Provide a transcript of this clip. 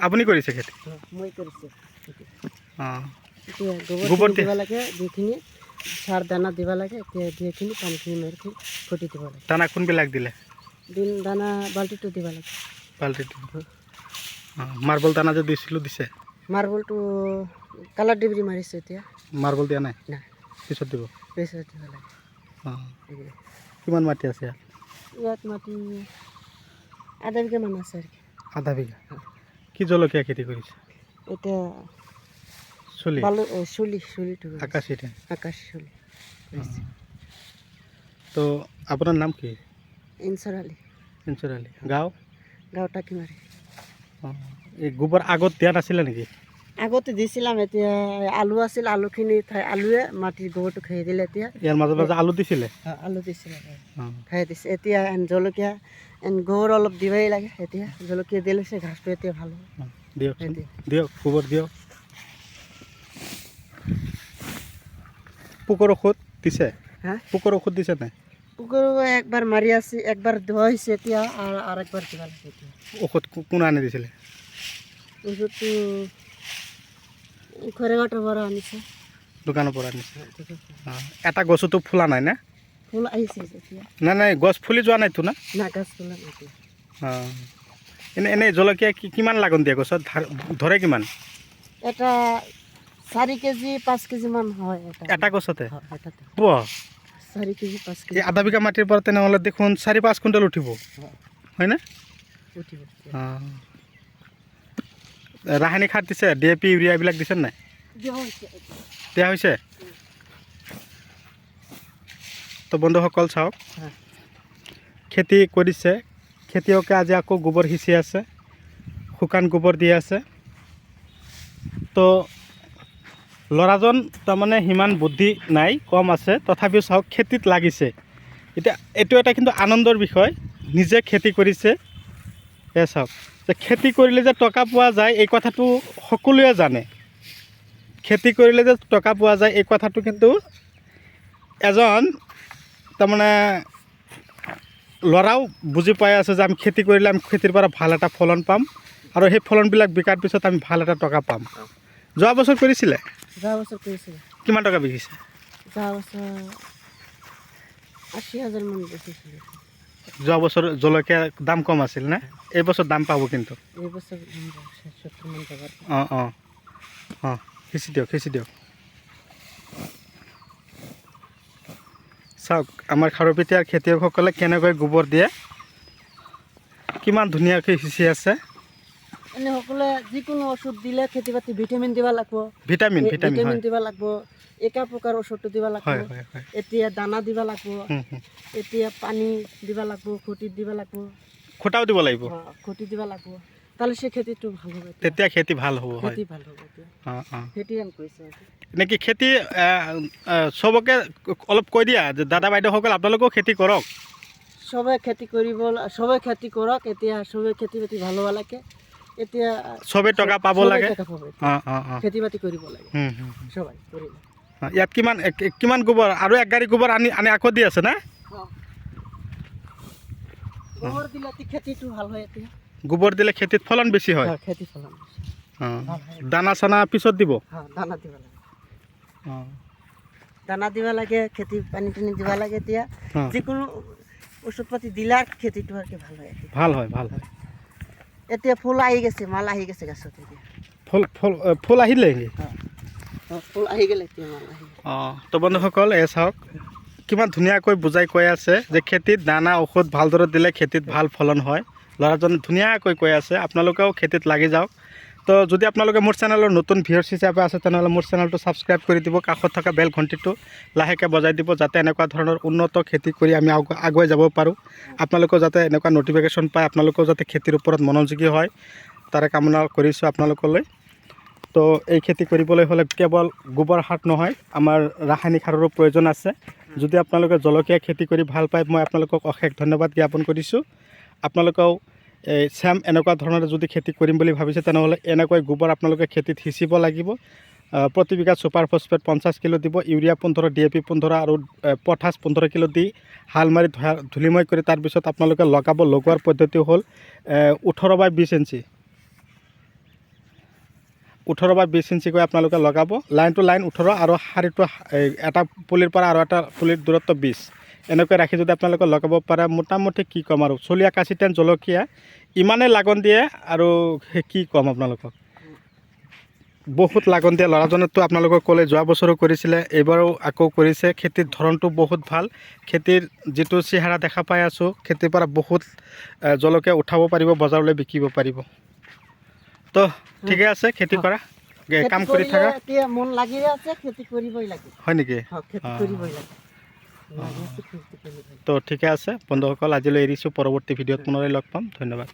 আপুনি কৰিছে খেতি? মই কৰিছোঁ খেতি। অঁ, এতিয়া গোবৰ গোবৰ দিব লাগে, দুইখিনি সাৰ দানা দিব লাগে, এতিয়া দুইখিনি পানীখিনি মাৰি ফুটি দিব লাগে। দানা কোনবিলাক দিলে? দানা বাল্টিটো দিব লাগে। বাল্টিটো অঁ, মাৰ্বল দানা যে দিছিলোঁ দিছে? মাৰ্বলটো কালাৰ ডিগ্ৰী মাৰিছোঁ এতিয়া। মাৰ্বল দিয়া নাই? নাই, পিছত দিব। পিছত দিব লাগে। অঁ, কিমান মাটি আছে ইয়াত? ইয়াত মাটি আধা বিঘামান আছে আৰু কি। আধা বিঘা? কি জলকীয়া খেতি কৰিছে? এতিয়া চলি চলিটো আকাশীতে? আকাশ চলি। তো আপোনাৰ নাম কি? ইনচাৰ আলী। ইনচাৰ আলী। গাঁও? গাঁও টাকিমাৰি। অঁ, এই গোবৰ আগত দিয়া নাছিলে নেকি? আগতে দিছিলাম, এতিয়া আলু আছিল, আলুখিনি আলুৱে মাটিৰ গোবৰটো খাই দিলে। এতিয়া ইয়াৰ মাজে মাজে আলু দিছিলে? আলু দিছিলে, খাই দিছে। এতিয়া জলকীয়া গোবৰ অলপ দিবই লাগে। এতিয়া জলকীয়া দিলে ঘাসটো এতিয়া ভাল হয়। দিয়কচোন, দিয়ক গোবৰ দিয়ক। পোকৰ ঔষধ দিছে? হা, পোকৰ ঔষধ দিছে নাই? পোকৰ একবাৰ মাৰি আছে, একবাৰ ধোৱা হৈছে এতিয়া, আৰু একবাৰ দিব লাগে এতিয়া। ঔষধ কোন আনি দিছিলে? ঔষধটো খৰেগাঁৱৰ পৰা আনিছে। দোকানৰ পৰা আনিছে? অঁ, এটা গছতো ফুলা নাই না? ফুল আহিছে এতিয়া। নাই নাই, গছ ফুলি যোৱা নাইতো না? না, গছ ফুলা নাই। অঁ, এনেই জলকীয়া কিমান লাগন দিয়ে গছত? ধৰে কিমান? এটা 4 কেজি 5 কেজিমান হয় এটা গছতে? এটাতে পুৱা 4 কেজি 5 এই কেজি। আধা বিঘা মাটিৰ পৰা তেনেহ'লে দেখোন 4-5 কুইণ্টেল উঠিব, হয়নে? উঠিব। অঁ, ৰাসায়নিক সাৰ দিছে? DAP ইউৰিয়া এইবিলাক দিছে নাই? দিয়া হৈছে? তো বন্ধুসকল চাওক, খেতি কৰিছে, খেতিয়কে আজি আকৌ গোবৰ সিঁচি আছে, শুকান গোবৰ দি আছে। তো ল'ৰাজন তাৰমানে সিমান বুদ্ধি নাই, কম আছে, তথাপিও চাওক খেতিত লাগিছে। এতিয়া এইটো এটা কিন্তু আনন্দৰ বিষয়, নিজে খেতি কৰিছে। এ চাওক, যে খেতি কৰিলে যে টকা পোৱা যায় এই কথাটো সকলোৱে জানে। খেতি কৰিলে যে টকা পোৱা যায় এই কথাটো কিন্তু এজন তাৰমানে ল'ৰাও বুজি পাই আছে, যে আমি খেতি কৰিলে আমি খেতিৰ পৰা ভাল এটা ফলন পাম, আৰু সেই ফলনবিলাক বিকাৰ পিছত আমি ভাল এটা টকা পাম। যোৱা বছৰ কৰিছিলে? যোৱা বছৰ কৰিছিলে। কিমান টকা বিকিছে? যোৱা বছৰ 80,000 মান বেচিছিলে। যোৱা বছৰ জলকীয়াৰ দাম কম আছিল না? এই বছৰ দাম পাব কিন্তু। এই বছৰ 70 মান টকা। অঁ অঁ অঁ, সিঁচি দিয়ক, সিঁচি দিয়ক। চাওক আমাৰ খাৰুপেটীয়াৰ খেতিয়কসকলে কেনেকৈ গোবৰ দিয়ে, কিমান ধুনীয়াকৈ সিঁচি আছে। এনে সকলোৱে যিকোনো ওষুধ দিলে খেতি বাতি ভিটামিন দিব লাগিব। ভিটামিন দিব লাগিব, একা প্ৰকাৰ ওষুধটো দিব লাগিব। এতিয়া দানা দিব লাগিব, এতিয়া পানী দিব লাগিব, খুঁটিত দিব লাগিব, খুঁটাও দিব লাগিব, খুঁটি দিব লাগিব, তাহলে সেই খেতিটো ভাল হ'ব। তেতিয়া খেতি ভাল হ'ব। খেতি ভাল হ'ব। অঁ অঁ, খেতি আমি কৰিছোঁ নেকি? খেতি চবকে অলপ কৈ দিয়া যে দাদা বাইদেউসকল আপোনালোকেও খেতি কৰক। চবে খেতি কৰিব, চবে খেতি কৰক। এতিয়া চবে খেতি বাতি ভাল হ'ব লাগে। এতিয়া চবে টকা পাব লাগে। অঁ অঁ অঁ, খেতি বাতি কৰিব লাগে সবাই কৰিলে। ইয়াত কিমান গোবৰ? আৰু এক গাড়ী গোবৰ আনি আকৌ দি আছে না? গোবৰ দিলে খেতিটো ভাল হয়। এতিয়া গোবৰ দিলে খেতিত ফলন বেছি হয়। খেতি ফলন বেছি। অঁ, দানা চানা পিছত দিব? দানা দিব লাগে। অঁ, দানা দিব লাগে, খেতি পানী টানি দিব লাগে। এতিয়া যিকোনো ঔষধ পাতি দিলে খেতিটো আৰু কি ভাল হয়। ভাল হয়, ভাল হয়। এতিয়া ফুল আহি গৈছে, মাল আহি গৈছে গছত। এতিয়া ফুল আহিলে? ফুল আহি গ'লে এতিয়া মাল আহি। অঁ, তো বন্ধুসকল এই চাওক কিমান ধুনীয়াকৈ বুজাই কৈ আছে যে খেতিত দানা ঔষধ ভালদৰে দিলে খেতিত ভাল ফলন হয়। ল'ৰাজনে ধুনীয়াকৈ কৈ আছে, আপোনালোকেও খেতিত লাগি যাওক। তো যদি আপোনালোকে মোৰ চেনেলৰ নতুন ভিউৱাৰ্ছ হিচাপে আছে, তেনেহ'লে মোৰ চেনেলটো ছাবস্ক্ৰাইব কৰি দিব, কাষত থকা বেল ঘণ্টিটো লাহেকৈ বজাই দিব, যাতে এনেকুৱা ধৰণৰ উন্নত খেতি কৰি আমি আগুৱাই যাব পাৰোঁ। আপোনালোকেও যাতে এনেকুৱা নটিফিকেশ্যন পায়, আপোনালোকেও যাতে খেতিৰ ওপৰত মনোযোগী হয়, তাৰে কামনা কৰিছোঁ আপোনালোকলৈ। তো এই খেতি কৰিবলৈ হ'লে কেৱল গোবৰ সাৰ নহয়, আমাৰ ৰাসায়নিক সাৰৰো প্ৰয়োজন আছে। যদি আপোনালোকে জলকীয়া খেতি কৰি ভাল পায়, মই আপোনালোকক অশেষ ধন্যবাদ জ্ঞাপন কৰিছোঁ। আপোনালোকেও চেম এনেকুৱা ধৰণে যদি খেতি কৰিম বুলি ভাবিছে, তেনেহ'লে এনেকৈ গোবৰ আপোনালোকে খেতিত সিঁচিব লাগিব। প্ৰতি বিঘা ছুপাৰ ফছফেট 50 কিলো দিব, ইউৰিয়া 15, DAP 15 আৰু পটাছ 15 কিলো দি হাল মাৰি ধূলিময় কৰি তাৰপিছত আপোনালোকে লগোৱাৰ পদ্ধতি হ'ল 18 বাই 20 ইঞ্চি। 18 বা 20 ইঞ্চিকৈ আপোনালোকে লগাব। লাইন টু লাইন 18 আৰু শাৰীটো এটা পুলিৰ পৰা আৰু এটা পুলিৰ দূৰত্ব 20 এনেকৈ ৰাখি যদি আপোনালোকে লগাব পাৰে, মোটামুটি কি ক'ম আৰু চলিয়া কাঁচিতেন জলকীয়া ইমানেই লাগন দিয়ে আৰু কি ক'ম আপোনালোকক, বহুত লাগন দিয়ে। ল'ৰাজনেতো আপোনালোকক ক'লে যোৱা বছৰো কৰিছিলে, এইবাৰো আকৌ কৰিছে। খেতিৰ ধৰণটো বহুত ভাল, খেতিৰ যিটো চেহেৰা দেখা পাই আছোঁ, খেতিৰ পৰা বহুত জলকীয়া উঠাব পাৰিব, বজাৰলৈ বিকিব পাৰিব। তো ঠিকে আছে, খেতি কৰা, কাম কৰি থাকা। এতিয়া মন লাগি আছে, খেতি কৰিবই লাগে। হয় নেকি? খেতি কৰিবই লাগে, লাগি আছে, খেতি কৰিবই লাগে। তো ঠিকে আছে বন্ধুসকল, আজিলৈ এৰিছোঁ। পৰৱৰ্তী ভিডিঅ'ত পুনৰাই লগ পাম। ধন্যবাদ।